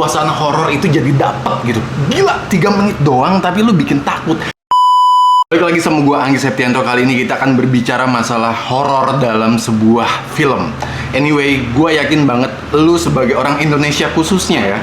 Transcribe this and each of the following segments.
suasana horor itu jadi dapet gitu. Gila, 3 menit doang tapi lu bikin takut. Balik lagi sama gue Anggi Septianto. Kali ini kita akan berbicara masalah horor dalam sebuah film. Anyway, gue yakin banget lu sebagai orang Indonesia khususnya ya,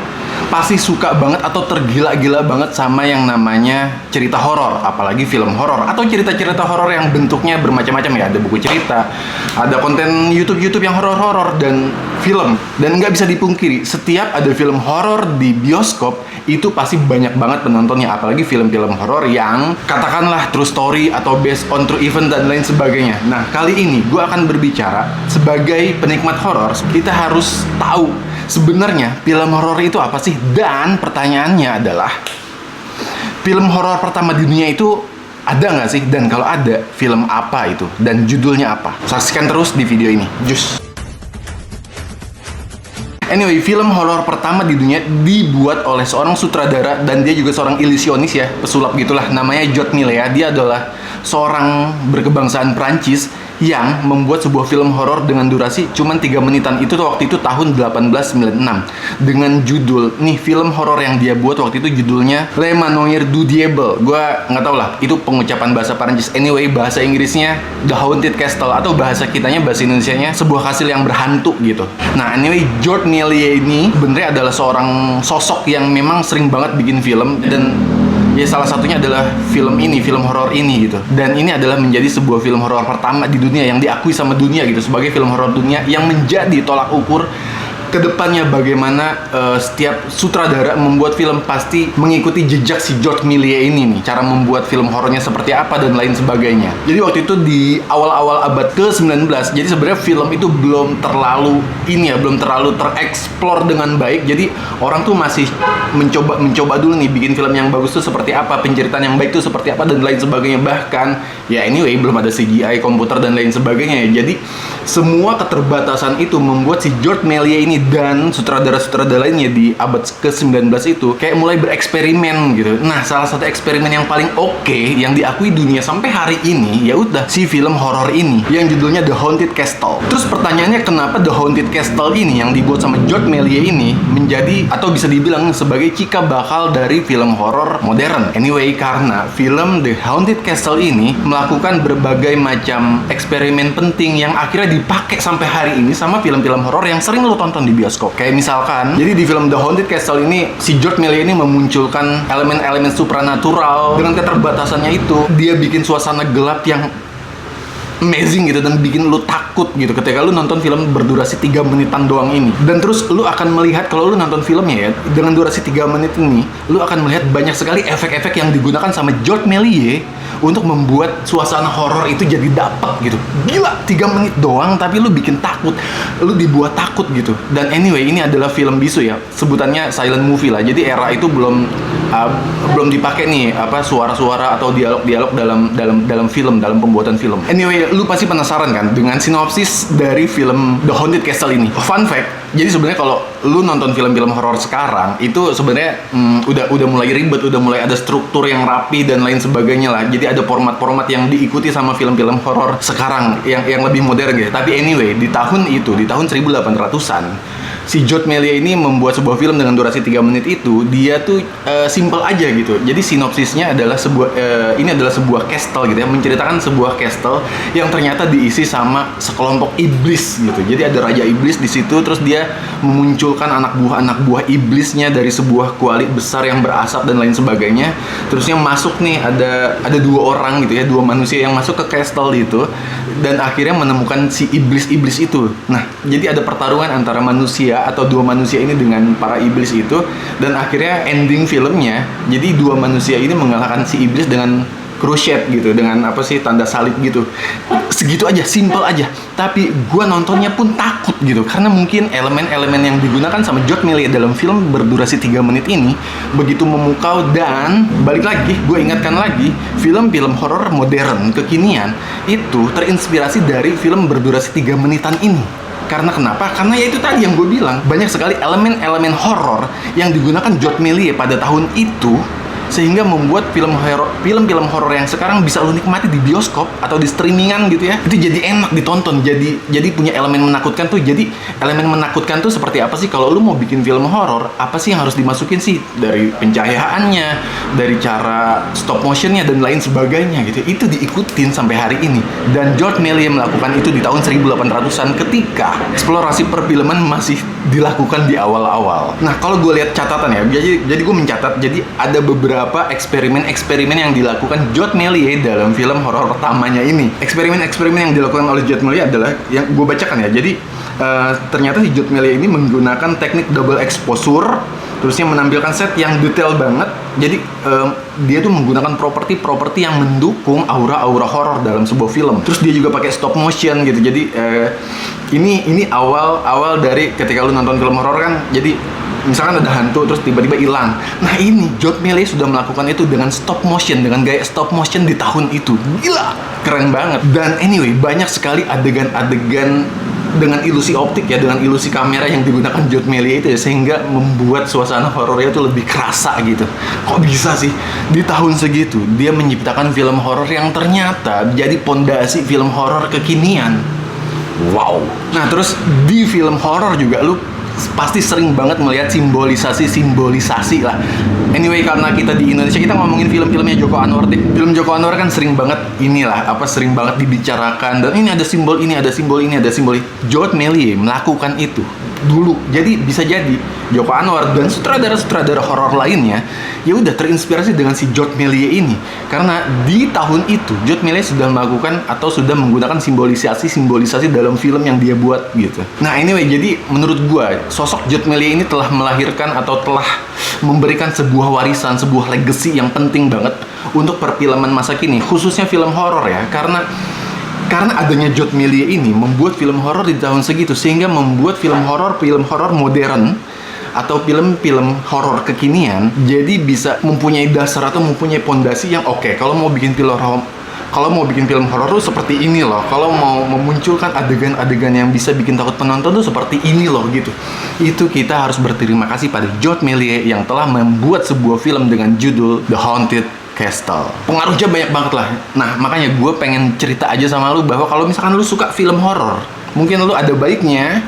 pasti suka banget atau tergila-gila banget sama yang namanya cerita horor, apalagi film horor atau cerita-cerita horor yang bentuknya bermacam-macam ya. Ada buku cerita, ada konten YouTube yang horor-horor dan film. Dan nggak bisa dipungkiri, setiap ada film horor di bioskop itu pasti banyak banget penontonnya, apalagi film-film horor yang katakanlah true story atau based on true event dan lain sebagainya. Nah, kali ini gue akan berbicara sebagai penikmat horor, kita harus tahu sebenarnya film horor itu apa sih? Dan pertanyaannya adalah, film horor pertama di dunia itu ada nggak sih? Dan kalau ada, film apa itu? Dan judulnya apa? Saksikan terus di video ini. Jus. Anyway, film horor pertama di dunia dibuat oleh seorang sutradara dan dia juga seorang ilusionis ya, pesulap gitulah. Namanya Georges Méliès. Dia adalah seorang berkebangsaan Prancis yang membuat sebuah film horor dengan durasi cuman 3 menitan. Itu waktu itu tahun 1896 dengan judul, nih film horor yang dia buat waktu itu judulnya Le Manoir du Diable. Gua nggak tahu lah itu pengucapan bahasa Prancis. Anyway, bahasa Inggrisnya The Haunted Castle, atau bahasa kitanya, bahasa Indonesianya sebuah kastil yang berhantu gitu. Nah, anyway, Georges Méliès ini sebenarnya adalah seorang sosok yang memang sering banget bikin film, dan ya salah satunya adalah film ini, film horor ini gitu. Dan ini adalah menjadi sebuah film horor pertama di dunia yang diakui sama dunia gitu sebagai film horor dunia, yang menjadi tolak ukur kedepannya bagaimana setiap sutradara membuat film pasti mengikuti jejak si Georges Méliès ini nih, cara membuat film horornya seperti apa dan lain sebagainya. Jadi waktu itu di awal-awal abad ke-19, jadi sebenarnya film itu belum terlalu belum terlalu tereksplor dengan baik. Jadi orang tuh masih mencoba dulu nih bikin film yang bagus tuh seperti apa, penceritaan yang baik tuh seperti apa dan lain sebagainya. Bahkan ya anyway belum ada CGI, komputer dan lain sebagainya ya. Jadi semua keterbatasan itu membuat si Georges Méliès ini dan sutradara-sutradara lainnya di abad ke-19 itu kayak mulai bereksperimen gitu. Nah, salah satu eksperimen yang paling oke yang diakui dunia sampai hari ini ya udah si film horor ini yang judulnya The Haunted Castle. Terus pertanyaannya, kenapa The Haunted Castle ini yang dibuat sama Georges Méliès ini menjadi atau bisa dibilang sebagai cikal bakal dari film horor modern? Anyway, karena film The Haunted Castle ini melakukan berbagai macam eksperimen penting yang akhirnya dipakai sampai hari ini sama film-film horor yang sering lo tonton di bioskop. Kayak misalkan, jadi di film The Haunted Castle ini si Georges Méliès ini memunculkan elemen-elemen supranatural. Dengan keterbatasannya itu, dia bikin suasana gelap yang amazing gitu dan bikin lu takut gitu ketika lu nonton film berdurasi 3 menitan doang ini. Dan terus lu akan melihat, kalau lu nonton filmnya ya dengan durasi 3 menit ini, lu akan melihat banyak sekali efek-efek yang digunakan sama Georges Méliès untuk membuat suasana horor itu jadi dapet gitu. Gila, 3 menit doang tapi lu bikin takut, lu dibuat takut gitu. Dan anyway, ini adalah film bisu ya, sebutannya silent movie lah. Jadi era itu belum dipakai nih suara-suara atau dialog-dialog dalam film, dalam pembuatan film. Anyway, lu pasti penasaran kan dengan sinopsis dari film The Haunted Castle ini. Fun fact, jadi sebenarnya kalau lu nonton film-film horor sekarang itu sebenarnya udah mulai ribet, udah mulai ada struktur yang rapi dan lain sebagainya lah. Jadi ada format-format yang diikuti sama film-film horor sekarang yang lebih modern gitu. Tapi anyway, di tahun 1800-an si Georges Méliès ini membuat sebuah film dengan durasi 3 menit itu, dia tuh simple aja gitu. Jadi sinopsisnya adalah ini adalah sebuah castle gitu ya, menceritakan sebuah castle yang ternyata diisi sama sekelompok iblis gitu. Jadi ada raja iblis di situ, terus dia memunculkan anak buah iblisnya dari sebuah kuali besar yang berasap dan lain sebagainya. Terusnya masuk nih ada 2 orang gitu ya, 2 manusia yang masuk ke castle itu dan akhirnya menemukan si iblis itu. Nah, jadi ada pertarungan antara manusia atau 2 manusia ini dengan para iblis itu, dan akhirnya ending filmnya jadi 2 manusia ini mengalahkan si iblis dengan crusade gitu, dengan tanda salib gitu. Segitu aja, simple aja. Tapi gue nontonnya pun takut gitu, karena mungkin elemen-elemen yang digunakan sama Georges Méliès dalam film berdurasi 3 menit ini begitu memukau. Dan balik lagi, gue ingatkan lagi, film-film horor modern kekinian itu terinspirasi dari film berdurasi 3 menitan ini. Karena kenapa? Karena ya itu tadi yang gue bilang, banyak sekali elemen-elemen horor yang digunakan Georges Méliès pada tahun itu sehingga membuat film-film horor yang sekarang bisa lo nikmati di bioskop atau di streamingan gitu ya, itu jadi enak ditonton, jadi punya elemen menakutkan tuh. Jadi elemen menakutkan tuh seperti apa sih? Kalau lu mau bikin film horor, apa sih yang harus dimasukin sih? Dari pencahayaannya, dari cara stop motionnya dan lain sebagainya gitu. Itu diikutin sampai hari ini. Dan George Méliès melakukan itu di tahun 1800-an ketika eksplorasi perfilman masih dilakukan di awal-awal. Nah, kalau gue lihat catatan ya, jadi gue mencatat, jadi ada beberapa eksperimen yang dilakukan George Méliès dalam film horor pertamanya ini. Eksperimen yang dilakukan oleh George Méliès adalah yang gue bacakan ya. Jadi ternyata si George Méliès ini menggunakan teknik double exposure, terusnya menampilkan set yang detail banget. Jadi dia tuh menggunakan properti yang mendukung aura-aura horor dalam sebuah film. Terus dia juga pakai stop motion gitu. Jadi ini awal dari ketika lu nonton film horor kan, jadi misalkan ada hantu terus tiba-tiba hilang. Nah, ini George Méliès sudah melakukan itu dengan stop motion, dengan gaya stop motion di tahun itu. Gila, keren banget. Dan anyway, banyak sekali adegan-adegan dengan ilusi optik ya, dengan ilusi kamera yang digunakan George Méliès itu ya, sehingga membuat suasana horornya itu lebih kerasa gitu. Kok bisa sih di tahun segitu dia menciptakan film horor yang ternyata jadi pondasi film horor kekinian. Wow. Nah, terus di film horor juga lu pasti sering banget melihat simbolisasi lah. Anyway, karena kita di Indonesia, kita ngomongin film-filmnya Joko Anwar deh. Film Joko Anwar kan sering banget sering banget dibicarakan, dan ini ada simbol ini, ada simbol ini, ada simbol ini. George Méliès melakukan itu dulu. Jadi bisa jadi Joko Anwar dan sutradara-sutradara horor lainnya ya udah terinspirasi dengan si George Méliès ini, karena di tahun itu George Méliès sudah melakukan atau sudah menggunakan simbolisasi dalam film yang dia buat gitu. Nah, anyway, jadi menurut gua sosok George Méliès ini telah melahirkan atau telah memberikan sebuah warisan, sebuah legacy yang penting banget untuk perfilman masa kini, khususnya film horor ya, karena adanya George Méliès ini membuat film horor di tahun segitu, sehingga membuat film horor modern atau film-film horor kekinian jadi bisa mempunyai dasar atau mempunyai pondasi yang oke. Kalau mau bikin film horor tuh seperti ini loh. Kalau mau memunculkan adegan-adegan yang bisa bikin takut penonton tuh seperti ini loh gitu. Itu kita harus berterima kasih pada George Méliès yang telah membuat sebuah film dengan judul The Haunted Castle. Pengaruhnya banyak banget lah. Nah, makanya gue pengen cerita aja sama lu bahwa kalau misalkan lu suka film horor, mungkin lu ada baiknya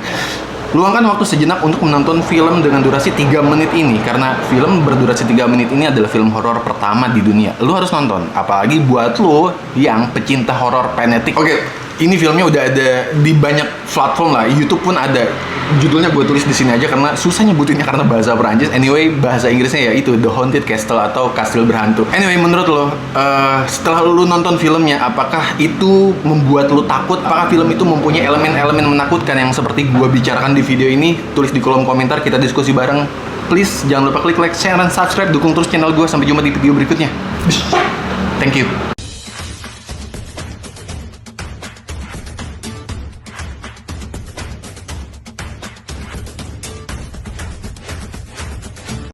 luangkan waktu sejenak untuk menonton film dengan durasi 3 menit ini, karena film berdurasi 3 menit ini adalah film horor pertama di dunia. Lu harus nonton, apalagi buat lu yang pecinta horor fanatik. Oke, ini filmnya udah ada di banyak platform lah, YouTube pun ada. Judulnya gue tulis di sini aja karena susah nyebutinnya karena bahasa Perancis. Anyway, bahasa Inggrisnya ya itu The Haunted Castle atau Kastil Berhantu. Anyway, menurut lo, setelah lu nonton filmnya, apakah itu membuat lu takut? Apakah film itu mempunyai elemen-elemen menakutkan yang seperti gue bicarakan di video ini? Tulis di kolom komentar, kita diskusi bareng. Please, jangan lupa klik like, share, dan subscribe. Dukung terus channel gue. Sampai jumpa di video berikutnya. Thank you.